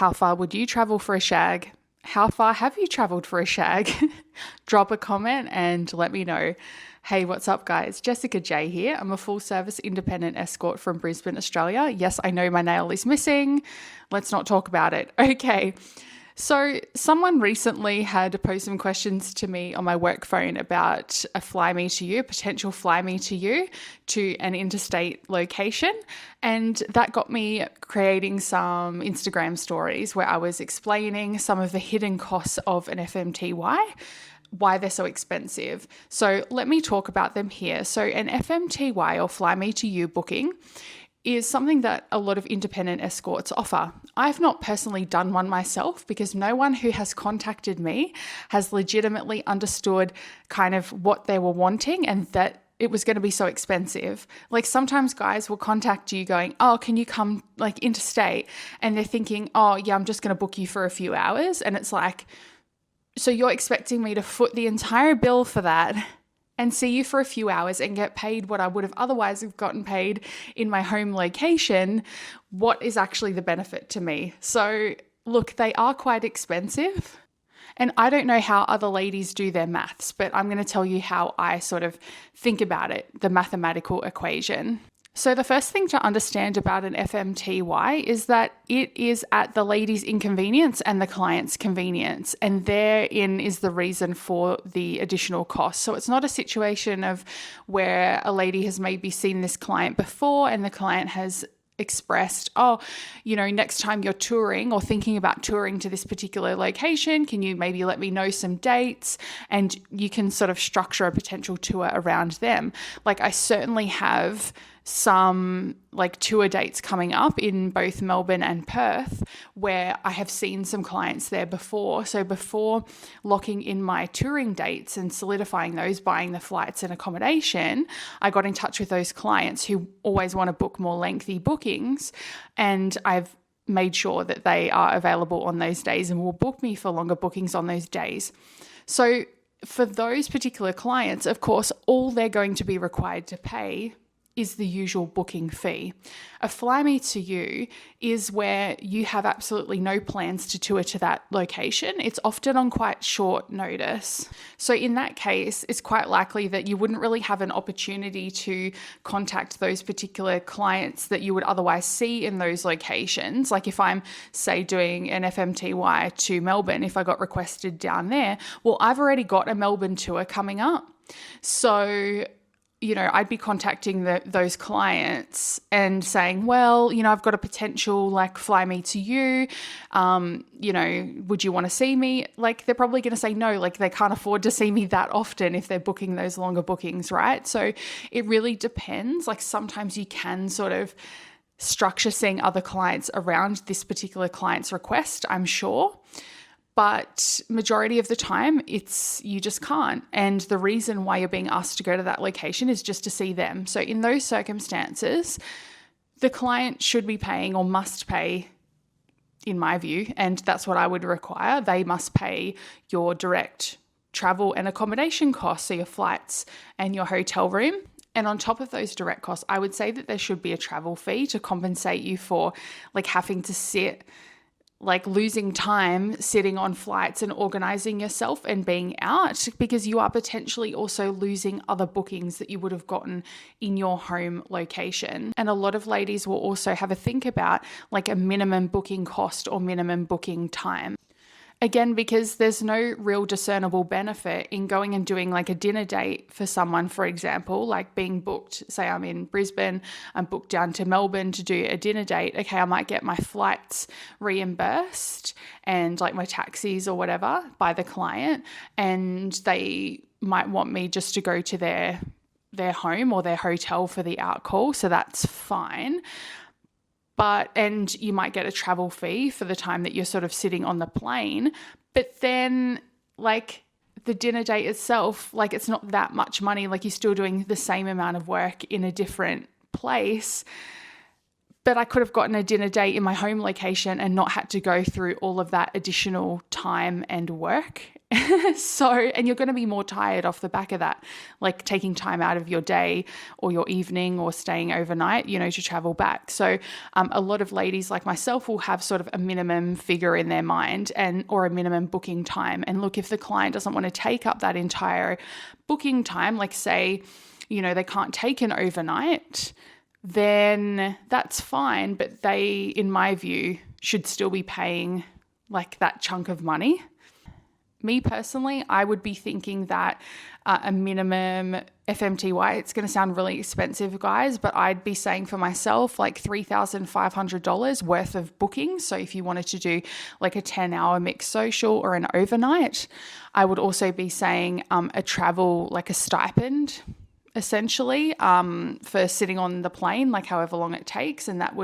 How far would you travel for a shag? How far have you traveled for a shag? Drop a comment and let me know. Hey, what's up, guys? Jessica J here. I'm a full service independent escort from Brisbane, Australia. Yes, I know my nail is missing. Let's not talk about it. Okay. So, someone recently had posed some questions to me on my work phone about a fly me to you, potential fly me to you to an interstate location. And that got me creating some Instagram stories where I was explaining some of the hidden costs of an FMTY, why they're so expensive. So let me talk about them here. So an FMTY or fly me to you booking is something that a lot of independent escorts offer. I've not personally done one myself because no one who has contacted me has legitimately understood kind of what they were wanting and that it was going to be so expensive. Like sometimes guys will contact you going, oh, can you come like interstate? And they're thinking, oh yeah, I'm just going to book you for a few hours. And it's like, so you're expecting me to foot the entire bill for that and see you for a few hours and get paid what I would have otherwise have gotten paid in my home location? What is actually the benefit to me? So look, they are quite expensive. And I don't know how other ladies do their maths, but I'm going to tell you how I sort of think about it, the mathematical equation. So the first thing to understand about an FMTY is that it is at the lady's inconvenience and the client's convenience, and therein is the reason for the additional cost. So it's not a situation of where a lady has maybe seen this client before and the client has expressed, oh, you know, next time you're touring or thinking about touring to this particular location, can you maybe let me know some dates? And you can sort of structure a potential tour around them. Like I certainly have some like tour dates coming up in both Melbourne and Perth where I have seen some clients there before. So before locking in my touring dates and solidifying those, buying the flights and accommodation, I got in touch with those clients who always want to book more lengthy bookings, and I've made sure that they are available on those days and will book me for longer bookings on those days. So for those particular clients, of course, all they're going to be required to pay is the usual booking fee. A fly me to you is where you have absolutely no plans to tour to that location. It's often on quite short notice. So in that case, it's quite likely that you wouldn't really have an opportunity to contact those particular clients that you would otherwise see in those locations. Like if I'm, say, doing an FMTY to Melbourne, if I got requested down there, well, I've already got a Melbourne tour coming up. So you know, I'd be contacting those clients and saying, well, you know, I've got a potential like fly me to you, you know, would you want to see me? Like they're probably going to say no, like they can't afford to see me that often if they're booking those longer bookings, right? So it really depends. Like sometimes you can sort of structure seeing other clients around this particular client's request, I'm sure. But majority of the time, you just can't. And the reason why you're being asked to go to that location is just to see them. So in those circumstances, the client should be paying or must pay, in my view, and that's what I would require. They must pay your direct travel and accommodation costs, so your flights and your hotel room. And on top of those direct costs, I would say that there should be a travel fee to compensate you for like having to sit, like losing time sitting on flights and organizing yourself and being out, because you are potentially also losing other bookings that you would have gotten in your home location. And a lot of ladies will also have a think about like a minimum booking cost or minimum booking time. Again, because there's no real discernible benefit in going and doing like a dinner date for someone, for example, like being booked, say I'm in Brisbane, I'm booked down to Melbourne to do a dinner date. Okay, I might get my flights reimbursed and like my taxis or whatever by the client, and they might want me just to go to their home or their hotel for the out call. So that's fine. And you might get a travel fee for the time that you're sort of sitting on the plane. But then like the dinner date itself, like it's not that much money. Like you're still doing the same amount of work in a different place. But I could have gotten a dinner date in my home location and not had to go through all of that additional time and work. So, and you're going to be more tired off the back of that, like taking time out of your day or your evening or staying overnight, to travel back. So, a lot of ladies like myself will have sort of a minimum figure in their mind or a minimum booking time. And look, if the client doesn't want to take up that entire booking time, like say, they can't take an overnight, then that's fine. But they, in my view, should still be paying like that chunk of money. Me personally, I would be thinking that a minimum FMTY, it's going to sound really expensive, guys, but I'd be saying for myself like $3,500 worth of bookings. So if you wanted to do like a 10-hour mixed social or an overnight, I would also be saying a travel, like a stipend, essentially, for sitting on the plane, like however long it takes. And that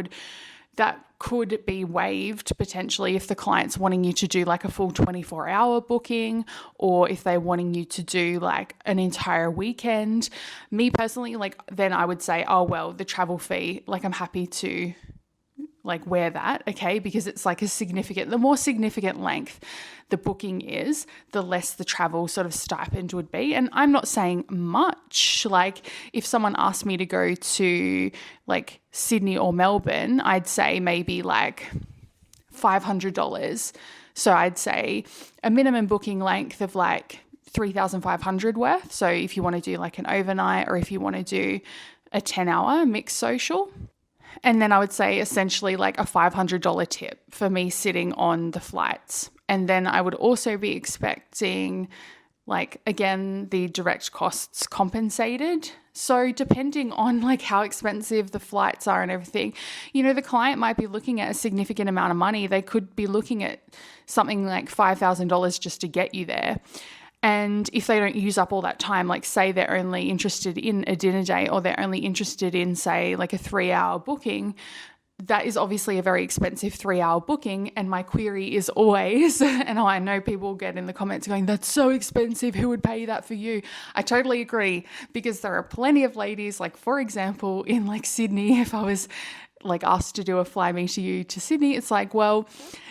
could be waived potentially if the client's wanting you to do like a full 24-hour booking, or if they're wanting you to do like an entire weekend. Me personally, like then I would say, oh, well, the travel fee, like I'm happy to like wear that, okay? Because it's like the more significant length the booking is, the less the travel sort of stipend would be. And I'm not saying much. Like if someone asked me to go to like Sydney or Melbourne, I'd say maybe like $500. So I'd say a minimum booking length of like 3,500 worth. So if you want to do like an overnight, or if you want to do a 10-hour mixed social. And then I would say essentially like a $500 tip for me sitting on the flights. And then I would also be expecting, like, again, the direct costs compensated. So depending on like how expensive the flights are and everything, the client might be looking at a significant amount of money. They could be looking at something like $5,000 just to get you there. And if they don't use up all that time, like say they're only interested in a dinner date, or they're only interested in, say, like a 3-hour booking, that is obviously a very expensive 3-hour booking. And my query is always, and I know people get in the comments going, that's so expensive, who would pay that for you? I totally agree, because there are plenty of ladies, like for example, in like Sydney, if I was like asked to do a fly me to you to Sydney, it's like, well,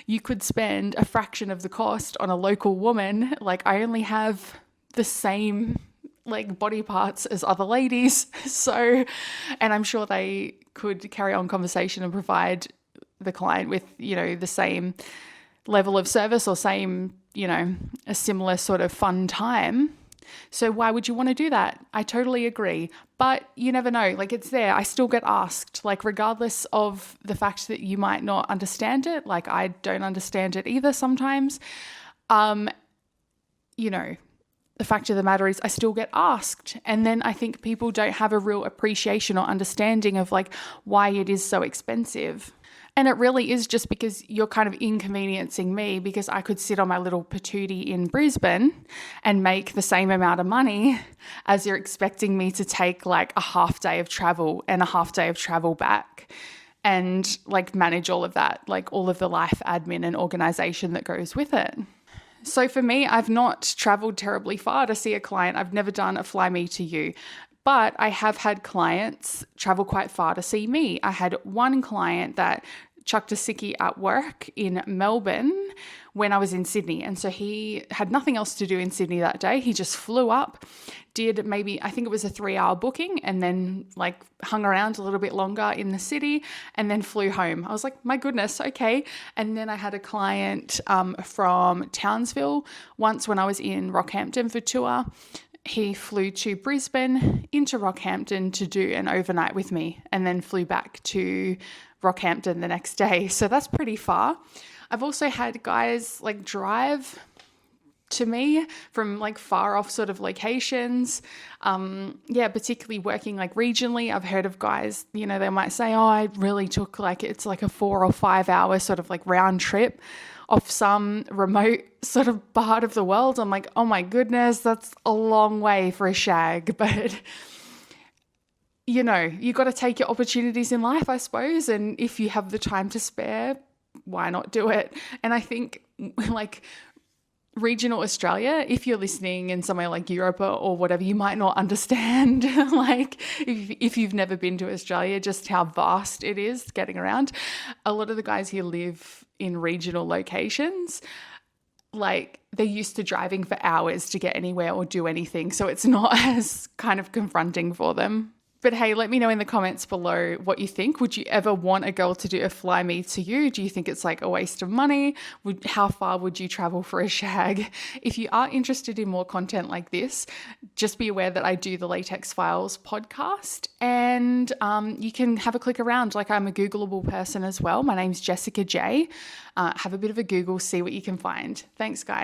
you could spend a fraction of the cost on a local woman. Like I only have the same like body parts as other ladies. So, and I'm sure they could carry on conversation and provide the client with, the same level of service or same, a similar sort of fun time. So why would you want to do that? I totally agree. But you never know, like it's there. I still get asked, like regardless of the fact that you might not understand it, like I don't understand it either sometimes. The fact of the matter is I still get asked. And then I think people don't have a real appreciation or understanding of like why it is so expensive. And it really is just because you're kind of inconveniencing me, because I could sit on my little patootie in Brisbane and make the same amount of money as you're expecting me to take like a half day of travel and a half day of travel back, and like manage all of that, like all of the life admin and organization that goes with it. So for me, I've not traveled terribly far to see a client. I've never done a fly me to you. But I have had clients travel quite far to see me. I had one client that chucked a sickie at work in Melbourne when I was in Sydney. And so he had nothing else to do in Sydney that day. He just flew up, did maybe, I think it was a 3-hour booking, and then like hung around a little bit longer in the city and then flew home. I was like, my goodness, okay. And then I had a client from Townsville once when I was in Rockhampton for tour. He flew to Brisbane into Rockhampton to do an overnight with me, and then flew back to Rockhampton the next day. So that's pretty far. I've also had guys like drive to me from like far off sort of locations. Particularly working like regionally. I've heard of guys, they might say, oh, I really took like, it's like a 4 or 5 hour sort of like round trip off some remote sort of part of the world. I'm like, oh my goodness, that's a long way for a shag. But you got to take your opportunities in life, I suppose. And if you have the time to spare, why not do it? And I think like regional Australia, if you're listening in somewhere like Europe or whatever, you might not understand like if you've never been to Australia, just how vast it is getting around. A lot of the guys here live in regional locations. like they're used to driving for hours to get anywhere or do anything. So it's not as kind of confronting for them. But hey, let me know in the comments below what you think. Would you ever want a girl to do a fly me to you? Do you think it's like a waste of money? How far would you travel for a shag? If you are interested in more content like this, just be aware that I do the Latex Files podcast, and you can have a click around. Like, I'm a Googleable person as well. My name's Jessica J. Have a bit of a Google, see what you can find. Thanks, guys.